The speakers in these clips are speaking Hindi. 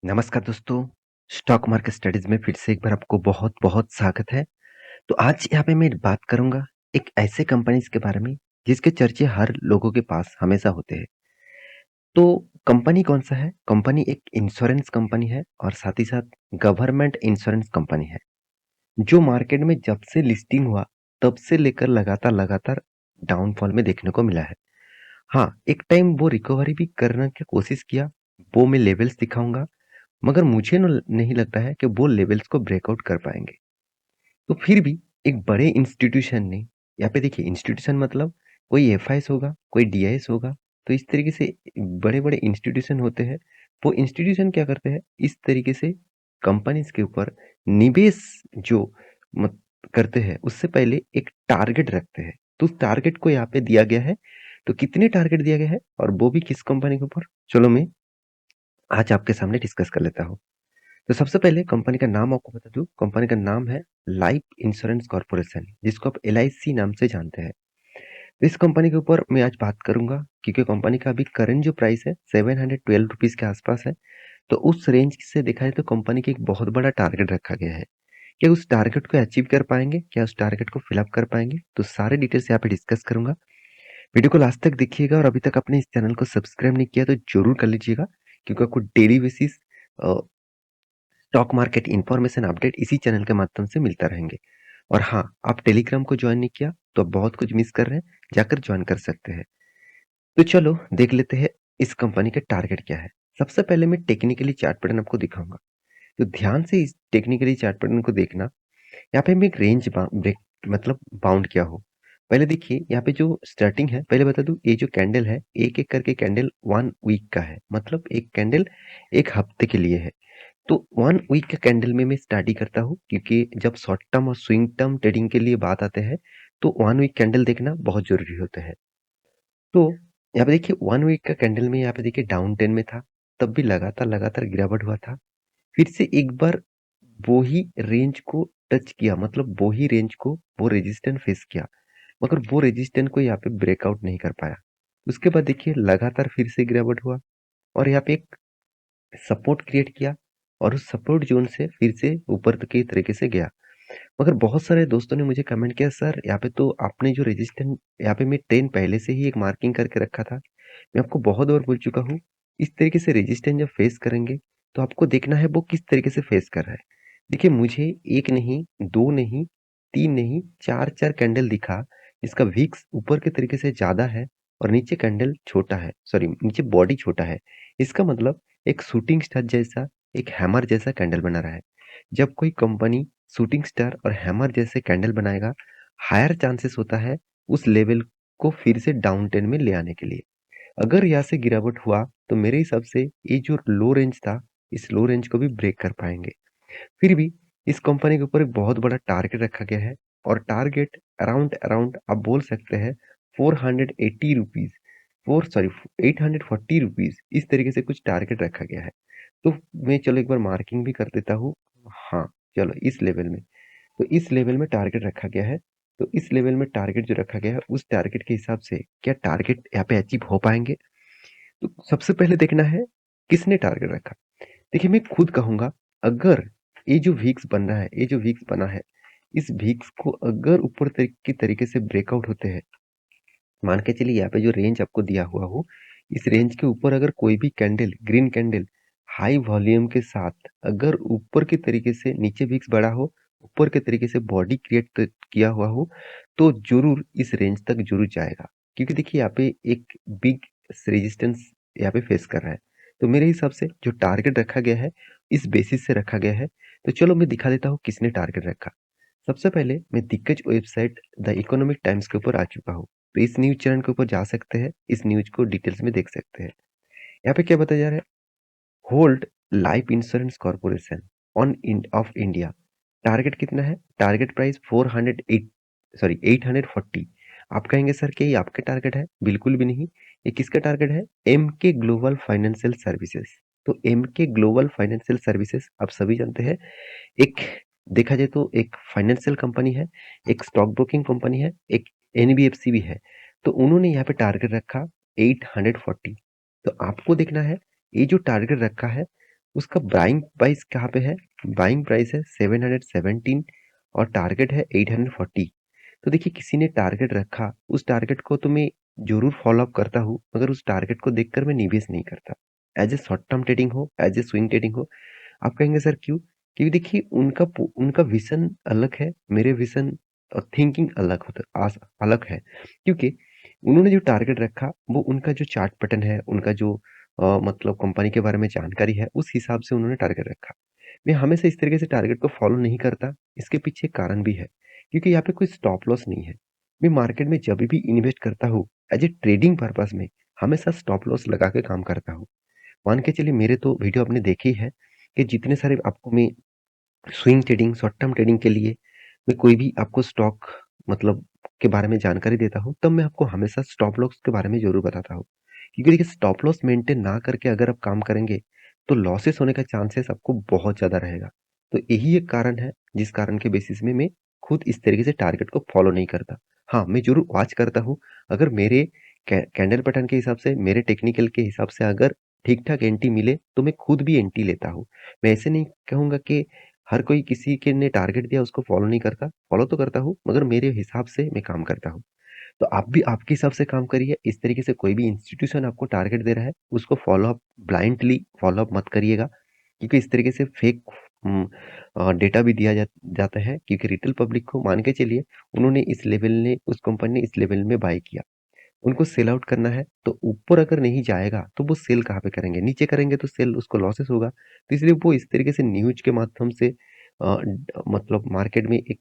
नमस्कार दोस्तों, स्टॉक मार्केट स्टडीज़ में फिर से एक बार आपको बहुत-बहुत स्वागत है। तो आज यहाँ पे मैं बात करूँगा एक ऐसे कंपनीज़ के बारे में जिसके चर्चे हर लोगों के पास हमेशा होते हैं। तो कंपनी कौन-सा है? कंपनी एक इंश्योरेंस कंपनी है और साथ ही साथ गवर्नमेंट इंश्योरेंस कंपनी है, जो मार्केट में जब से लिस्टिंग हुआ तब से लेकर लगातार-लगातार डाउनफॉल में देखने को मिला है। हाँ, एक टाइम वो रिकवरी भी करने की कोशिश किया, वो मैं लेवल्स दिखाऊँगा मगर मुझे न नहीं लगता है कि वो लेवल्स को ब्रेकआउट कर पाएँगे। तो फिर भी एक बड़े इंस्टीट्यूशन ने यहाँ पे देखिए इंस्टीट्यूशन मतलब कोई एफआईएस होगा, कोई डीआईएस होगा, तो इस तरीके से बड़े-बड़े इंस्टीट्यूशन होते हैं। वो इंस्टीट्यूशन क्या करते हैं, इस तरीके से कंपनीज़ के ऊपर निवेश जो मत करते हैं, उससे पहले एक टारगेट रखते हैं। तो उस टारगेट को यहाँ पे दिया गया है, तो कितने टारगेट दिया गया है और वो भी किस कंपनी के ऊपर? चलो मैं आज आपके सामने डिस्कस कर लेता हूँ। तो सबसे पहले कंपनी का नाम आपको बता दूँ, कंपनी का नाम है लाइफ इंश्योरेंस कॉर्पोरेशन, जिसको आप एलआईसी नाम से जानते हैं। इस कंपनी के ऊपर मैं आज बात करूँगा क्योंकि कंपनी का अभी करंट जो प्राइस है 712 रुपीज़ के आसपास है। तो उस रेंज से देखा जाए तो कंपनी की एक बहुत बड़ा टारगेट रखा गया है। क्या उस टारगेट को अचीव कर पाएँगे? क्या उस टारगेट को फिल अप कर पाएँगे? तो सारे डिटेल्स यहाँ पे डिस्कस करूँगा। वीडियो को लास्ट तक देखिएगा और अभी तक आपने इस चैनल को सब्सक्राइब नहीं किया तो ज़रूर कर लीजिएगा क्योंकि आपको डेली बेसिस अ, स्टॉक मार्केट इन्फॉर्मेशन अपडेट इसी चैनल के माध्यम से मिलता रहेंगे। और हाँ, आप टेलीग्राम को ज्वाइन नहीं किया तो आप बहुत कुछ मिस कर रहे हैं, जाकर ज्वाइन कर सकते हैं। तो चलो देख लेते हैं इस कंपनी का टारगेट क्या है। सबसे पहले मैं टेक्निकली चार्ट पैटर्न आपको दिखाऊंगा, तो ध्यान से इस टेक्निकली चार्ट पैटर्न को देखना। यहाँ पे मैं एक रेंज ब्रेक मतलब बाउंड किया हो। पहले देखिए यहाँ पे जो स्टार्टिंग है, पहले बता दूं ये जो कैंडल है एक एक करके कैंडल 1 वीक का है, मतलब एक कैंडल एक हफ्ते के लिए है। तो 1 वीक का कैंडल में मैं स्टडी करता हूँ क्योंकि जब शॉर्ट टर्म और स्विंग टर्म ट्रेडिंग के लिए बात आते हैं तो 1 वीक कैंडल देखना बहुत जरूरी होता है। तो यहाँ पे देखिए 1 वीक का कैंडल में यहाँ पे देखिए डाउन टेन में था, तब भी लगातार लगातार गिरावट हुआ था। फिर से एक बार वो ही रेंज को टच किया, मतलब वो ही रेंज को वो रेजिस्टेंस फेस किया, मगर वो रेजिस्टेंस को यहाँ पे ब्रेकआउट नहीं कर पाया। उसके बाद देखिए लगातार फिर से गिरावट हुआ और यहाँ पे एक सपोर्ट क्रिएट किया और उस सपोर्ट जोन से फिर से ऊपर तक के तरीके से गया। मगर बहुत सारे दोस्तों ने मुझे कमेंट किया, सर यहाँ पे तो आपने जो रेजिस्टेंस यहाँ पे मैं 10 पहले से ही एक मार्किंग करके रखा था। मैं आपको बहुत बार बोल चुका हूँ, इस तरीके से रेजिस्टेंस जब फेस करेंगे तो आपको देखना है वो किस तरीके से फेस कर रहा है। देखिए मुझे एक नहीं, दो नहीं, तीन नहीं, चार चार कैंडल दिखा जिसका विक्स ऊपर के तरीके से ज्यादा है और नीचे कैंडल छोटा है, सॉरी नीचे बॉडी छोटा है। इसका मतलब एक शूटिंग स्टार जैसा, एक हैमर जैसा कैंडल बना रहा है। जब कोई कंपनी शूटिंग स्टार और हैमर जैसे कैंडल बनाएगा, हायर चांसेस होता है उस लेवल को फिर से डाउन टेन में ले आने के लिए। अगर यहाँ से गिरावट हुआ तो मेरे हिसाब से ये जो लो रेंज था, इस लो रेंज को भी ब्रेक कर पाएंगे। फिर भी इस कंपनी के ऊपर एक बहुत बड़ा टारगेट रखा गया है और टारगेट अराउंड अराउंड आप बोल सकते हैं 480 रुपीज, फोर सॉरी 840 रुपीज, इस तरीके से कुछ टारगेट रखा गया है। तो मैं चलो एक बार मार्किंग भी कर देता हूँ। हाँ, चलो इस लेवल में, तो इस लेवल में टारगेट रखा गया है। तो इस लेवल में टारगेट जो रखा गया है उस टारगेट के हिसाब से क्या टारगेट यहाँ पे अचीव हो पाएंगे? तो सबसे पहले देखना है किसने टारगेट रखा। देखिए मैं खुद कहूंगा, अगर ये जो वीक्स बन रहा है, ये जो वीक्स बना है, इस वीक्स को अगर ऊपर की तरीके से ब्रेकआउट होते हैं, मान के चलिए यहाँ पे जो रेंज आपको दिया हुआ हो, इस रेंज के ऊपर अगर कोई भी candle, green candle high volume के साथ अगर ऊपर के तरीके से नीचे विक्स बढ़ा हो, ऊपर के तरीके से बॉडी क्रिएट किया हुआ हो, तो जरूर इस रेंज तक जरूर जाएगा। क्योंकि देखिए यहाँ पे एक बिग रेजिस्टेंस यहाँ पे फेस कर रहा है। तो मेरे हिसाब से जो टारगेट रखा गया है इस बेसिस से रखा गया है। तो चलो मैं दिखा देता हूँ किसने टारगेट रखा। सबसे पहले मैं दिग्गज वेबसाइट द इकोनॉमिक टाइम्स के ऊपर आ चुका हूँ। तो इस न्यूज़ चैनल के ऊपर जा सकते हैं, इस न्यूज़ को डिटेल्स में देख सकते हैं। यहाँ पे क्या बताया जा रहा है, hold life insurance corporation on off India. Target कितना है? Target price 408, sorry 840। आप कहेंगे सर क्या ये आपके टारगेट है? बिल्कुल भी नहीं। ये किसका टारगेट है? एम के ग्लोबल फाइनेंशियल सर्विसेज। तो एम के ग्लोबल फाइनेंशियल सर्विसेज आप सभी जानते हैं, एक देखा जाए तो एक फाइनेंशियल कंपनी है, एक स्टॉक ब्रोकिंग कंपनी है, एक एनबीएफसी भी है। तो उन्होंने यहाँ पे टारगेट रखा 840। तो आपको देखना है ये जो टारगेट रखा है उसका बाइंग प्राइस कहाँ पे है? बाइंग प्राइस है 717 और टारगेट है 840। तो देखिए किसी ने टारगेट रखा, उस टारगेट को तो मैं ज़रूर फ़ॉलो अप करता हूँ, मगर उस टारगेट को देखकर मैं निवेश नहीं करता। As a short term trading हो, एज़ ए स्विंग ट्रेडिंग हो, आप कहेंगे सर क्यों? क्योंकि देखिए उनका विज़न अलग है, मेरे विज़न और थिंकिंग अलग होता अलग है। क्योंकि उन्होंने जो टारगेट रखा, वो उनका जो चार्ट पैटर्न है, उनका जो मतलब कंपनी के बारे में जानकारी है, उस हिसाब से उन्होंने टारगेट रखा। मैं हमेशा इस तरीके से टारगेट को फ़ॉलो नहीं करता, इसके पीछे कारण भी है, क्योंकि यहाँ पे कोई स्टॉप लॉस नहीं है। मैं मार्केट में जभी भी इन्वेस्ट करता हूँ, एज़ ए ट्रेडिंग पर्पज़ में, हमेशा स्टॉप लॉस लगा के काम करता हूँ। मान के चलिए मेरे तो वीडियो आपने देखी है कि जितने सारे आपको मैं swing trading, short term trading के लिए मैं कोई भी आपको स्टॉक मतलब के बारे में जानकारी देता हूँ, तब मैं आपको हमेशा स्टॉप लॉस के बारे में ज़रूर बताता हूँ। क्योंकि देखिए स्टॉप लॉस मेंटेन ना करके अगर आप काम करेंगे, तो लॉसेस होने का चांसेस आपको बहुत ज़्यादा रहेगा। तो यही एक कारण है, जिस कारण के बेसिस में मैं खुद इस तरीके से टारगेट को फॉलो नहीं करता। हाँ, मैं ज़रूर वॉच करता हूँ, अगर मेरे कैंडल पैटर्न के हिसाब से, मेरे टेक्निकल के हिसाब से अगर ठीक-ठाक एंट्री मिले, तो मैं खुद भी एंट्री लेता हूँ। मैं ऐसे नहीं कहूँगा कि हर कोई किसी के ने टारगेट दिया उसको फॉलो नहीं करता, फॉलो तो करता हूँ मगर मेरे हिसाब से मैं काम करता हूँ। तो आप भी आपके हिसाब से काम करिए, इस तरीके से कोई भी इंस्टीट्यूशन आपको टारगेट दे रहा है, उसको follow up blindly follow up मत करिएगा, क्योंकि इस तरीके से फेक डेटा भी दिया जाता है क्योंकि रिटेल पब्लिक को मान के चलिए उन्होंने इस लेवल ने उस कंपनी ने इस लेवल में बाय किया। उनको सेल आउट करना है, तो ऊपर अगर नहीं जाएगा, तो वो सेल कहाँ पे करेंगे? नीचे करेंगे तो सेल उसको लॉसेस होगा। तो इसलिए वो इस तरीके से न्यूज़ के माध्यम से मतलब मार्केट में एक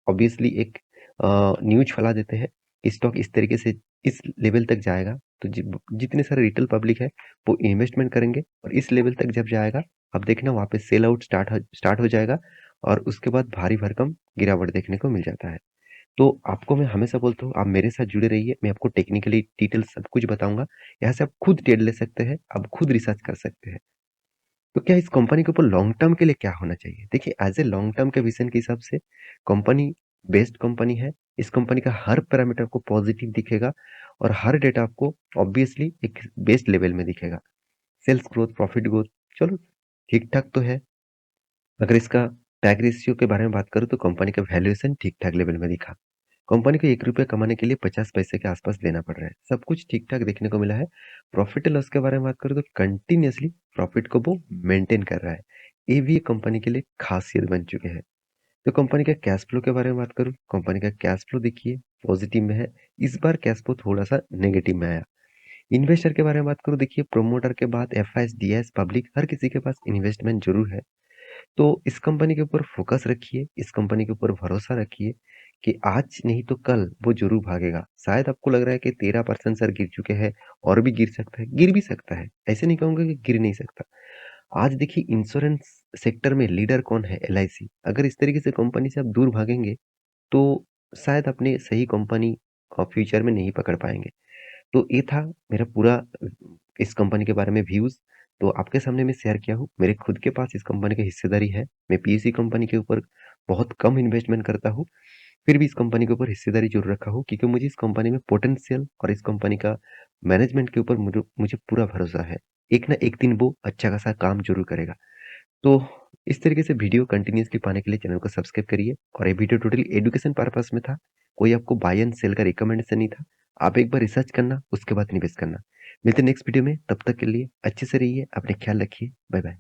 ऑब्वियसली एक न्यूज़ फैला देते हैं, स्टॉक इस तरीके से इस लेवल तक जाएगा, तो जितने सारे रिटेल पब्लिक है, वो इन्वेस्टमेंट करेंगे और इस लेवल तक जब जाएगा, अब देखना वहाँ पे सेल आउट स्टार्ट हो जाएगा और उसके बाद भारी भरकम गिरावट देखने को मिल जाता है। तो आपको मैं हमेशा बोलता हूँ, आप मेरे साथ जुड़े रहिए, मैं आपको टेक्निकली डिटेल सब कुछ बताऊँगा। यहाँ से आप खुद ट्रेड ले सकते हैं, आप खुद रिसर्च कर सकते हैं। तो क्या इस कंपनी के ऊपर लॉन्ग टर्म के लिए क्या होना चाहिए? देखिए, एज़ ए लॉन्ग टर्म के विज़न के हिसाब से कंपनी बेस्ट कंपनी है। इस कंपनी का हर पैरामीटर आपको पॉज़िटिव दिखेगा और हर डेटा आपको ऑब्वियसली एक बेस्ट लेवल में दिखेगा। सेल्स ग्रोथ, प्रॉफिट ग्रोथ, चलो ठीक-ठाक तो है। अगर इसका टैग रेशियो के बारे में बात करूँ तो कंपनी का वैल्यूएशन ठीक-ठाक लेवल में दिखा। कंपनी को ₹1 कमाने के लिए 50 पैसे के आसपास देना पड़ रहा है। सब कुछ ठीक-ठाक देखने को मिला है। प्रॉफ़िट एंड लॉस के बारे में बात करूँ तो कंटीन्यूअसली प्रॉफ़िट को वो मेंटेन कर रहा है। ये भी एक कंपनी के लिए ख़ासियत बन चुके हैं। तो कंपनी का कैश फ्लो के बारे में बात करूँ, कंपनी का कैश फ्लो देखिए पॉज़िटिव में है। इस बार कैश फ्लो थोड़ा-सा नेगेटिव में आया। इन्वेस्टर के बारे में बात करूँ देखिए प्रोमोटर के बाद एफआईएस, डीआईएस, पब्लिक हर किसी के पास इन्वेस्टमेंट ज़रूर है। तो इस कंपनी के ऊपर फ़ोकस रखिए, इस कंपनी के ऊपर भरोसा रखिए कि आज नहीं तो कल वो ज़रूर भागेगा। शायद आपको लग रहा है कि 13% सर गिर चुके हैं और भी गिर सकता है, गिर भी सकता है। ऐसे नहीं कहूँगा कि गिर नहीं सकता। आज देखिए इंश्योरेंस सेक्टर में लीडर कौन है? एलआईसी। अगर इस तरीके से कंपनी से आप दूर भागेंगे, तो शायद अपने सही कंपनी फ्यूचर में नहीं पकड़ पाएँगे। तो ये था मेरा पूरा इस कंपनी के बारे में व्यूज़। तो आपके सामने मैं शेयर किया हूँ। मेरे खुद के पास इस कंपनी की हिस्सेदारी है। मैं पीएसयू कंपनी के ऊपर बहुत कम इन्वेस्टमेंट करता हूँ। फिर भी इस कंपनी के ऊपर हिस्सेदारी ज़रूर रखा हूँ क्योंकि मुझे इस कंपनी में पोटेंशियल और इस कंपनी का मैनेजमेंट के ऊपर मुझे मुझे पूरा भरोसा है। एक ना एक दिन वो अच्छा खासा काम ज़रूर करेगा। तो इस तरीके से वीडियो कंटिन्यूअसली पाने के लिए चैनल को सब्सक्राइब करिए और ये वीडियो टोटली एजुकेशन पर्पस में था। कोई आपको बाय एंड सेल का रिकमेंडेशन नहीं था। आप एक बार रिसर्च करना, उसके बाद निवेश करना। मिलते हैं नेक्स्ट वीडियो में, तब तक के लिए अच्छे से रहिए, अपने ख्याल रखिए। Bye bye.